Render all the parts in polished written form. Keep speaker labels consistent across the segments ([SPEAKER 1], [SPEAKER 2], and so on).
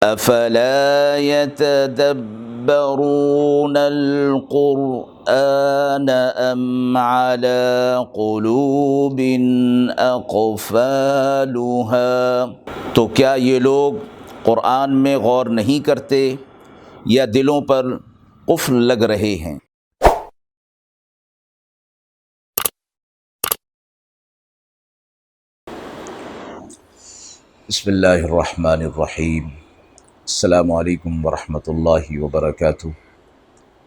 [SPEAKER 1] افلا يتدبرون القرآن ام على قلوب اقفالها، تو کیا یہ لوگ قرآن میں غور نہیں کرتے یا دلوں پر قفل لگ رہے ہیں؟ بسم اللہ الرحمن الرحیم۔ السلام علیکم ورحمۃ اللہ وبرکاتہ۔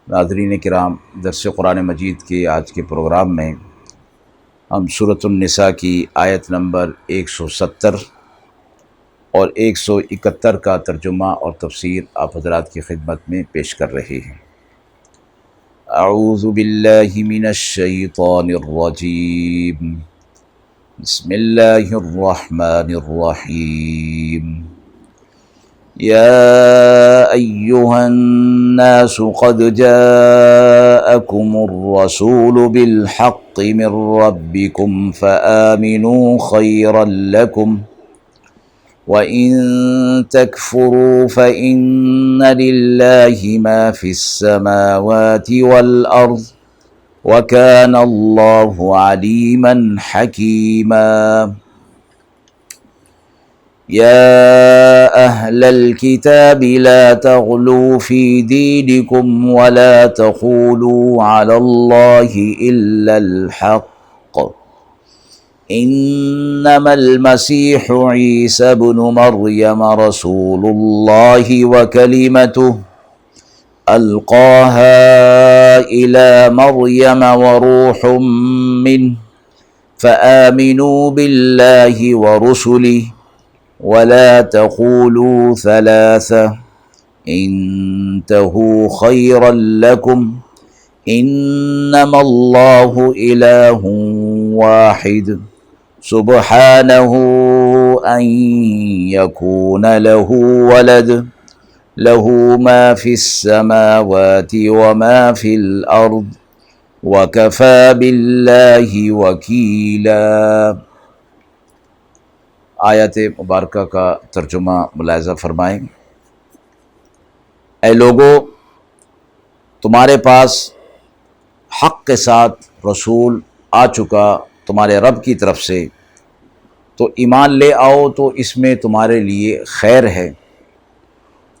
[SPEAKER 1] ناظرین کرام، درس قرآن مجید کے آج کے پروگرام میں ہم سورۃ النساء کی آیت نمبر 170 اور 171 کا ترجمہ اور تفسیر آپ حضرات کی خدمت میں پیش کر رہے ہیں۔ اعوذ باللہ من الشیطان الرجیم، بسم اللہ الرحمن الرحیم۔ یا ایہا الناس قد جاءکم الرسول بالحق من ربکم فآمنوا خیرا لکم وَإِن تَكْفُرُوا فَإِنَّ لِلَّهِ مَا فِي السَّمَاوَاتِ وَالْأَرْضِ وَكَانَ اللَّهُ عَلِيمًا حَكِيمًا۔ يَا أَهْلَ الْكِتَابِ لَا تَغْلُوا فِي دِينِكُمْ وَلَا تَقُولُوا عَلَى اللَّهِ إِلَّا الْحَقَّ انما المسیح عیسی ابن مریم رسول اللہ وکلمته القاها الى مریم وروح منه فآمنوا بالله ورسله ولا تقولوا ثلاثة انتهوا خيرا لكم انما الله إله واحد سبحانه أن يكون له ولد له ما في السماوات وما في الأرض وكفى بالله وكيلا۔ آیت مبارکہ کا ترجمہ ملاحظہ فرمائیں۔ اے لوگو، تمہارے پاس حق کے ساتھ رسول آ چکا تمہارے رب کی طرف سے، تو ایمان لے آؤ تو اس میں تمہارے لیے خیر ہے،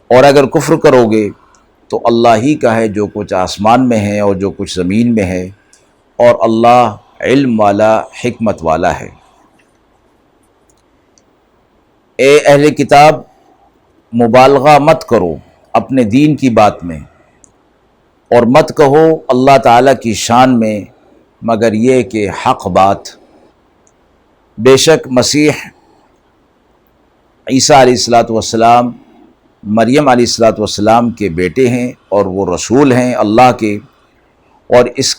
[SPEAKER 1] اور اگر کفر کرو گے تو اللہ ہی کا ہے جو کچھ آسمان میں ہے اور جو کچھ زمین میں ہے، اور اللہ علم والا حکمت والا ہے۔ اے اہل کتاب، مبالغہ مت کرو اپنے دین کی بات میں، اور مت کہو اللہ تعالیٰ کی شان میں مگر یہ کہ حق بات۔ بے شک مسیح عیسیٰ علیہ السلام مریم علیہ السلام کے بیٹے ہیں اور وہ رسول ہیں اللہ کے، اور اس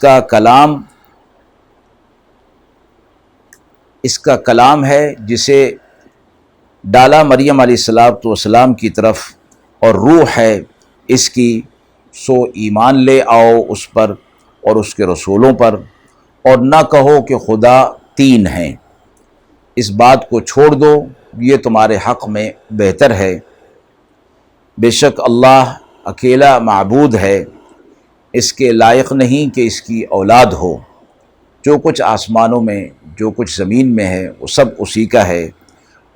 [SPEAKER 1] کا کلام ہے جسے ڈالا مریم علیہ السلام کی طرف، اور روح ہے اس کی، سو ایمان لے آؤ اس پر اور اس کے رسولوں پر، اور نہ کہو کہ خدا تین ہیں، اس بات کو چھوڑ دو، یہ تمہارے حق میں بہتر ہے۔ بے شک اللہ اکیلا معبود ہے، اس کے لائق نہیں کہ اس کی اولاد ہو۔ جو کچھ آسمانوں میں جو کچھ زمین میں ہے وہ سب اسی کا ہے،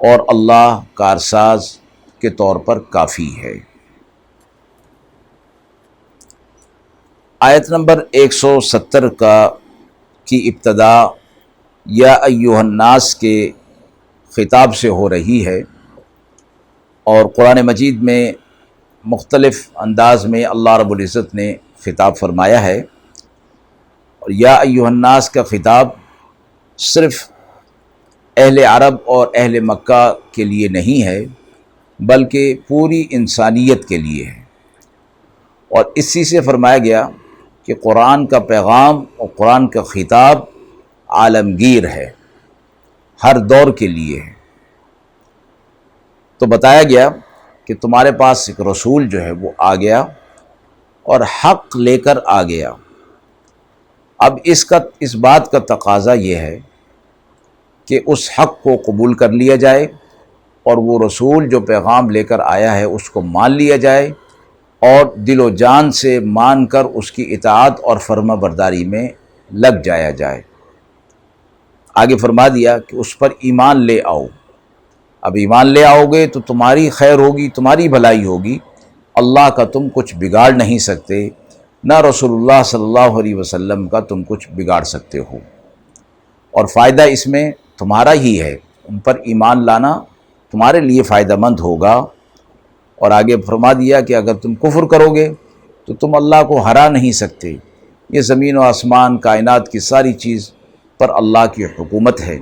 [SPEAKER 1] اور اللہ کارساز کے طور پر کافی ہے۔ آیت نمبر 170 کی ابتدا یا ایھا الناس کے خطاب سے ہو رہی ہے، اور قرآن مجید میں مختلف انداز میں اللہ رب العزت نے خطاب فرمایا ہے، اور یا ایھا الناس کا خطاب صرف اہل عرب اور اہل مکہ کے لیے نہیں ہے بلکہ پوری انسانیت کے لیے ہے، اور اسی سے فرمایا گیا کہ قرآن کا پیغام اور قرآن کا خطاب عالمگیر ہے، ہر دور کے لیے ہے۔ تو بتایا گیا کہ تمہارے پاس ایک رسول جو ہے وہ آ گیا اور حق لے کر آ گیا۔ اب اس بات کا تقاضا یہ ہے کہ اس حق کو قبول کر لیا جائے اور وہ رسول جو پیغام لے کر آیا ہے اس کو مان لیا جائے اور دل و جان سے مان کر اس کی اطاعت اور فرما برداری میں لگ جایا جائے۔ آگے فرما دیا کہ اس پر ایمان لے آؤ۔ اب ایمان لے آؤ گے تو تمہاری خیر ہوگی، تمہاری بھلائی ہوگی، اللہ کا تم کچھ بگاڑ نہیں سکتے، نہ رسول اللہ صلی اللہ علیہ وسلم کا تم کچھ بگاڑ سکتے ہو، اور فائدہ اس میں تمہارا ہی ہے، ان پر ایمان لانا تمہارے لیے فائدہ مند ہوگا۔ اور آگے فرما دیا کہ اگر تم کفر کرو گے تو تم اللہ کو ہرا نہیں سکتے، یہ زمین و آسمان کائنات کی ساری چیز پر اللہ کی حکومت ہے،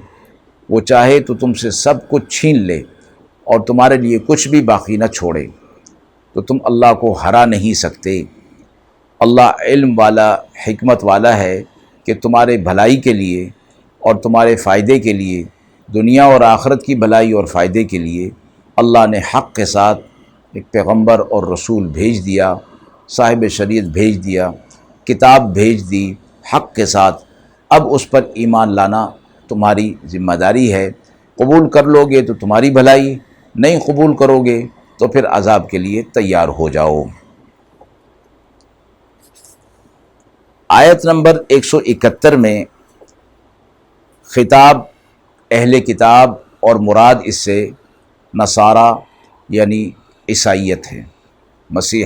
[SPEAKER 1] وہ چاہے تو تم سے سب کچھ چھین لے اور تمہارے لیے کچھ بھی باقی نہ چھوڑے، تو تم اللہ کو ہرا نہیں سکتے۔ اللہ علم والا، حکمت والا ہے کہ تمہارے بھلائی کے لیے اور تمہارے فائدے کے لیے، دنیا اور آخرت کی بھلائی اور فائدے کے لیے اللہ نے حق کے ساتھ ایک پیغمبر اور رسول بھیج دیا، صاحب شریعت بھیج دیا، کتاب بھیج دی حق کے ساتھ۔ اب اس پر ایمان لانا تمہاری ذمہ داری ہے، قبول کر لو گے تو تمہاری بھلائی، نہیں قبول کرو گے تو پھر عذاب کے لیے تیار ہو جاؤ۔ آیت نمبر 171 میں خطاب اہل کتاب اور مراد اس سے نصارہ یعنی عیسائیت ہے، مسیح،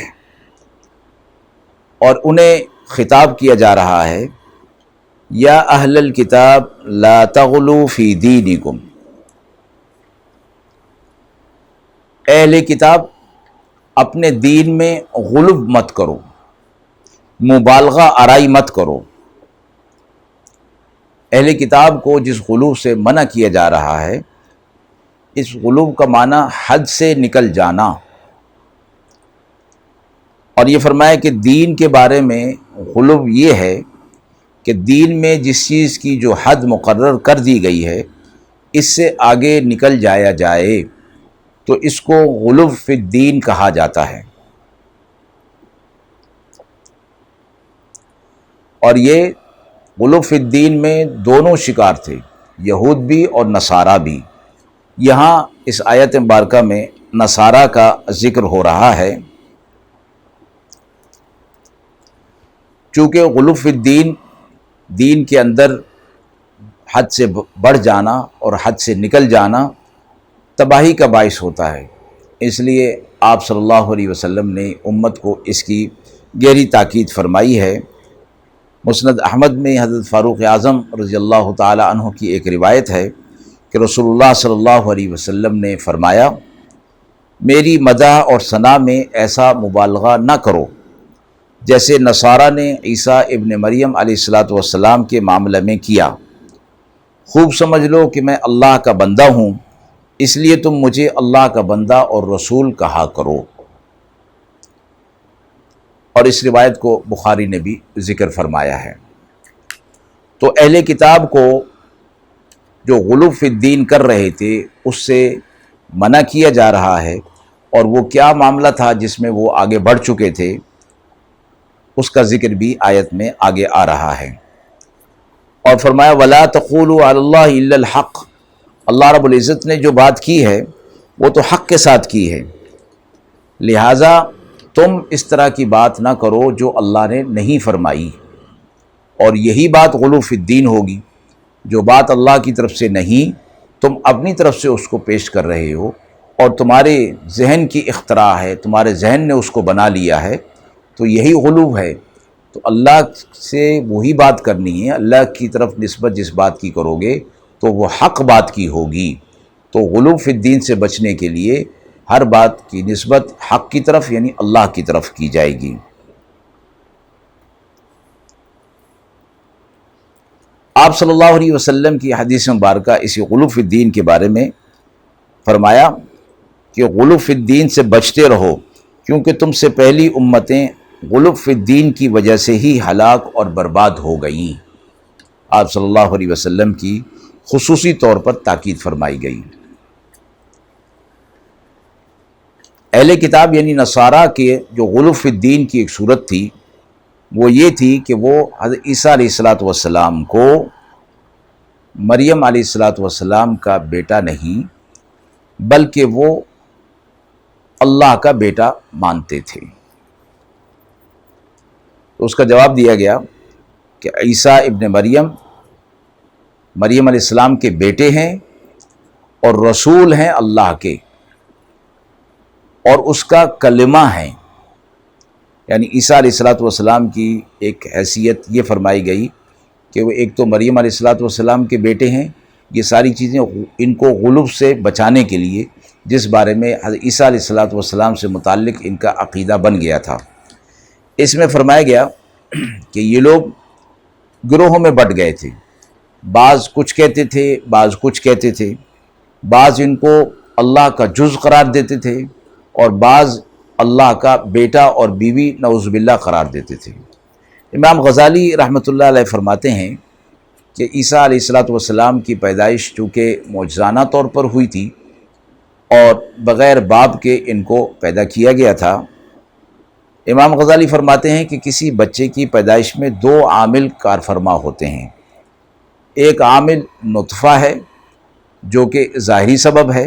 [SPEAKER 1] اور انہیں خطاب کیا جا رہا ہے، یا اہل الکتاب لا تغلوا فی دینکم، اہل کتاب اپنے دین میں غلو مت کرو، مبالغہ آرائی مت کرو۔ اہل کتاب کو جس غلو سے منع کیا جا رہا ہے، اس غلو کا معنی حد سے نکل جانا، اور یہ فرمایا کہ دین کے بارے میں غلو یہ ہے کہ دین میں جس چیز کی جو حد مقرر کر دی گئی ہے اس سے آگے نکل جایا جائے تو اس کو غلو فی الدین کہا جاتا ہے۔ اور یہ غلو فی الدین میں دونوں شکار تھے، یہود بھی اور نصارہ بھی۔ یہاں اس آیت مبارکہ میں نصارہ کا ذکر ہو رہا ہے، چونکہ غلو فی الدین دین کے اندر حد سے بڑھ جانا اور حد سے نکل جانا تباہی کا باعث ہوتا ہے، اس لیے آپ صلی اللہ علیہ وسلم نے امت کو اس کی گہری تاکید فرمائی ہے۔ مسند احمد میں حضرت فاروق اعظم رضی اللہ تعالی عنہ کی ایک روایت ہے کہ رسول اللہ صلی اللہ علیہ وسلم نے فرمایا، میری مدح اور ثنا میں ایسا مبالغہ نہ کرو جیسے نصارہ نے عیسیٰ ابن مریم علیہ السلام کے معاملے میں کیا۔ خوب سمجھ لو کہ میں اللہ کا بندہ ہوں، اس لیے تم مجھے اللہ کا بندہ اور رسول کہا کرو۔ اور اس روایت کو بخاری نے بھی ذکر فرمایا ہے۔ تو اہل کتاب کو جو غلو فی الدین کر رہے تھے اس سے منع کیا جا رہا ہے، اور وہ کیا معاملہ تھا جس میں وہ آگے بڑھ چکے تھے اس کا ذکر بھی آیت میں آگے آ رہا ہے۔ اور فرمایا وَلَا تَقُولُوا عَلَى اللَّهِ إِلَّا الْحَقِّ، اللہ رب العزت نے جو بات کی ہے وہ تو حق کے ساتھ کی ہے، لہٰذا تم اس طرح کی بات نہ کرو جو اللہ نے نہیں فرمائی، اور یہی بات غلو فی الدین ہوگی۔ جو بات اللہ کی طرف سے نہیں تم اپنی طرف سے اس کو پیش کر رہے ہو اور تمہارے ذہن کی اختراع ہے، تمہارے ذہن نے اس کو بنا لیا ہے، تو یہی غلو ہے۔ تو اللہ سے وہی بات کرنی ہے، اللہ کی طرف نسبت جس بات کی کرو گے تو وہ حق بات کی ہوگی۔ تو غلو فی الدین سے بچنے کے لیے ہر بات کی نسبت حق کی طرف یعنی اللہ کی طرف کی جائے گی۔ آپ صلی اللہ علیہ وسلم کی حدیث مبارکہ اسی غلو فی الدین کے بارے میں فرمایا کہ غلو فی الدین سے بچتے رہو، کیونکہ تم سے پہلی امتیں غلو فی الدین کی وجہ سے ہی ہلاک اور برباد ہو گئیں۔ آپ صلی اللہ علیہ وسلم کی خصوصی طور پر تاکید فرمائی گئی۔ اہل کتاب یعنی نصارہ کے جو غلو فی الدین کی ایک صورت تھی وہ یہ تھی کہ وہ حضرت عیسیٰ علیہ السلام کو مریم علیہ السلام کا بیٹا نہیں بلکہ وہ اللہ کا بیٹا مانتے تھے۔ تو اس کا جواب دیا گیا کہ عیسیٰ ابن مریم علیہ السلام کے بیٹے ہیں اور رسول ہیں اللہ کے، اور اس کا کلمہ ہے۔ یعنی عیسیٰ علیہ السلام کی ایک حیثیت یہ فرمائی گئی کہ وہ ایک تو مریم علیہ السلام کے بیٹے ہیں، یہ ساری چیزیں ان کو غلب سے بچانے کے لیے، جس بارے میں حضرت عیسیٰ علیہ السلام سے متعلق ان کا عقیدہ بن گیا تھا۔ اس میں فرمایا گیا کہ یہ لوگ گروہوں میں بٹ گئے تھے، بعض کچھ کہتے تھے، بعض کچھ کہتے تھے، بعض ان کو اللہ کا جز قرار دیتے تھے اور بعض اللہ کا بیٹا اور بیوی نعوذ باللہ قرار دیتے تھے۔ امام غزالی رحمۃ اللہ علیہ فرماتے ہیں کہ عیسیٰ علیہ السلام کی پیدائش چونکہ معجزانہ طور پر ہوئی تھی اور بغیر باپ کے ان کو پیدا کیا گیا تھا، امام غزالی فرماتے ہیں کہ کسی بچے کی پیدائش میں دو عامل کار فرما ہوتے ہیں۔ ایک عامل نطفہ ہے جو کہ ظاہری سبب ہے،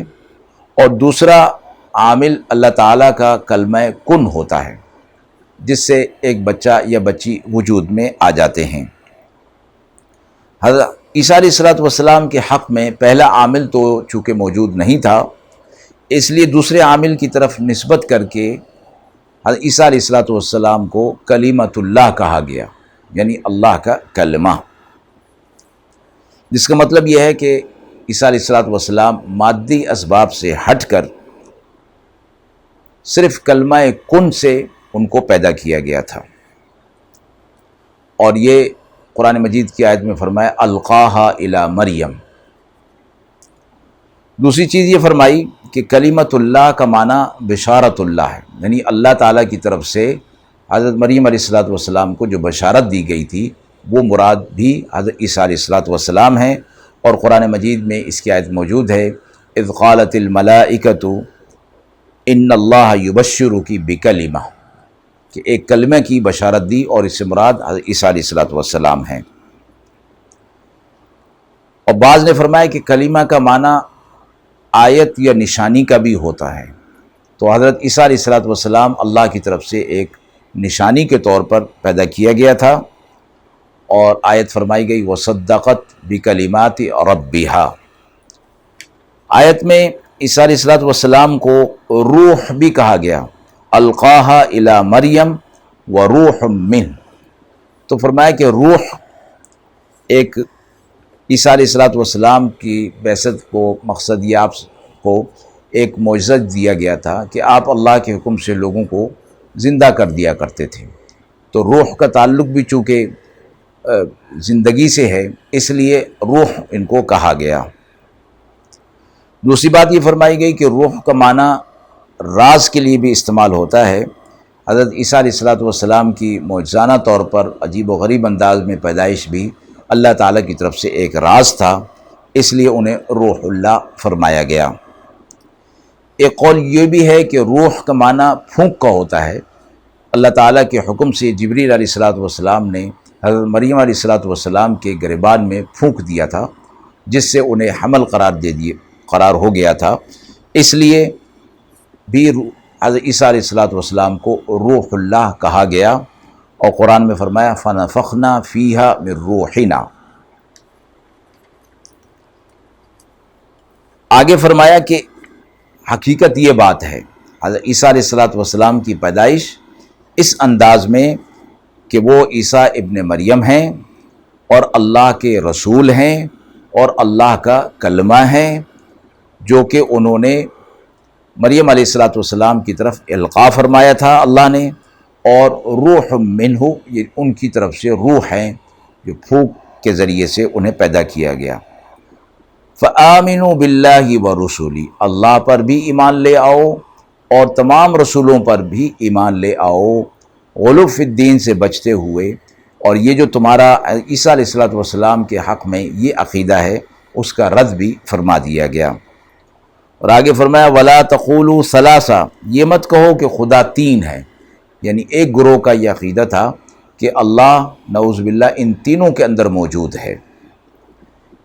[SPEAKER 1] اور دوسرا عامل اللہ تعالیٰ کا کلمہ کن ہوتا ہے، جس سے ایک بچہ یا بچی وجود میں آ جاتے ہیں۔ حضرت عیسیٰ علیہ السلام کے حق میں پہلا عامل تو چونکہ موجود نہیں تھا، اس لیے دوسرے عامل کی طرف نسبت کر کے حضرت عیسیٰ علیہ السلام کو کلیمۃ اللہ کہا گیا، یعنی اللہ کا کلمہ، جس کا مطلب یہ ہے کہ عیسیٰ علیہ السلام مادی اسباب سے ہٹ کر صرف کلمہ کن سے ان کو پیدا کیا گیا تھا۔ اور یہ قرآن مجید کی آیت میں فرمایا القاہا الی مریم۔ دوسری چیز یہ فرمائی کہ کلیمۃ اللہ کا معنی بشارت اللہ ہے، یعنی اللہ تعالیٰ کی طرف سے حضرت مریم علیہ السلام کو جو بشارت دی گئی تھی وہ مراد بھی حضرت عیسیٰ علیہ السلام ہیں، اور قرآن مجید میں اس کی آیت موجود ہے اذ قالت الملائکۃ ان اللہ یبشرک بکلمہ، کہ ایک کلمہ کی بشارت دی، اور اس سے مراد حضرت عیسیٰ علیہ السلام ہیں۔ اور بعض نے فرمایا کہ کلمہ کا معنی آیت یا نشانی کا بھی ہوتا ہے، تو حضرت عیسیٰ علیہ السلام اللہ کی طرف سے ایک نشانی کے طور پر پیدا کیا گیا تھا، اور آیت فرمائی گئی وصدقت بکلمات ربہا۔ آیت میں عیسیٰ علیہ السلام کو روح بھی کہا گیا، القاہا الی مریم وروح منہ، تو فرمایا کہ روح ایک عیسیٰ علیہ السلام کی بعثت کو مقصد یہ آپ کو ایک معجزہ دیا گیا تھا کہ آپ اللہ کے حکم سے لوگوں کو زندہ کر دیا کرتے تھے، تو روح کا تعلق بھی چونکہ زندگی سے ہے، اس لیے روح ان کو کہا گیا۔ دوسری بات یہ فرمائی گئی کہ روح کا معنی راز کے لیے بھی استعمال ہوتا ہے۔ حضرت عیسیٰ علیہ السلام کی معجزانہ طور پر عجیب و غریب انداز میں پیدائش بھی اللہ تعالیٰ کی طرف سے ایک راز تھا، اس لیے انہیں روح اللہ فرمایا گیا۔ ایک قول یہ بھی ہے کہ روح کا معنی پھونک کا ہوتا ہے۔ اللہ تعالیٰ کے حکم سے جبریل علیہ السلام نے حضرت مریم علیہ السلام کے گریبان میں پھونک دیا تھا، جس سے انہیں حمل قرار ہو گیا تھا، اس لیے بھی حضرت عیسیٰ علیہ السلام کو روح اللہ کہا گیا، اور قرآن میں فرمایا فَنَفَخْنَا فِيهَا مِن رُوحِنَا۔ آگے فرمایا کہ حقیقت یہ بات ہے، حضرت عیسیٰ علیہ السلام کی پیدائش اس انداز میں کہ وہ عیسیٰ ابن مریم ہیں اور اللہ کے رسول ہیں اور اللہ کا کلمہ ہیں، جو کہ انہوں نے مریم علیہ السلام کی طرف القاء فرمایا تھا اللہ نے، اور روح منہ یہ ان کی طرف سے روح ہیں جو پھونک کے ذریعے سے انہیں پیدا کیا گیا۔ فآمنوا باللہ ورسولہ، اللہ پر بھی ایمان لے آؤ اور تمام رسولوں پر بھی ایمان لے آؤ، غلو فی الدین سے بچتے ہوئے، اور یہ جو تمہارا عیسیٰ علیہ السلام کے حق میں یہ عقیدہ ہے اس کا رد بھی فرما دیا گیا۔ اور آگے فرمایا ولا تقولوا ثلاثہ، یہ مت کہو کہ خدا تین ہے، یعنی ایک گروہ کا یہ عقیدہ تھا کہ اللہ نعوذ باللہ ان تینوں کے اندر موجود ہے۔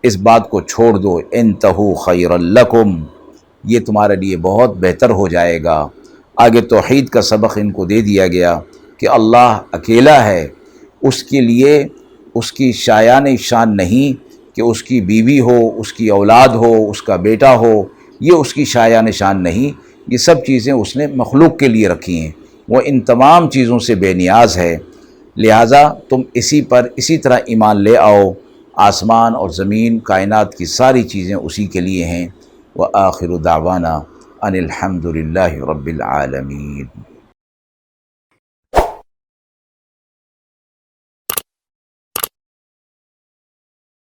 [SPEAKER 1] اس بات کو چھوڑ دو، انتہوا خیر لکم، یہ تمہارے لیے بہت بہتر ہو جائے گا۔ آگے توحید کا سبق ان کو دے دیا گیا کہ اللہ اکیلا ہے، اس کے لیے اس کی شایان شان نہیں کہ اس کی بیوی ہو، اس کی اولاد ہو، اس کا بیٹا ہو، یہ اس کی شایان شان نہیں، یہ سب چیزیں اس نے مخلوق کے لیے رکھی ہیں، وہ ان تمام چیزوں سے بے نیاز ہے، لہٰذا تم اسی طرح ایمان لے آؤ۔ آسمان اور زمین، کائنات کی ساری چیزیں اسی کے لیے ہیں۔ وآخر دعوانا ان الحمد للہ رب العالمین۔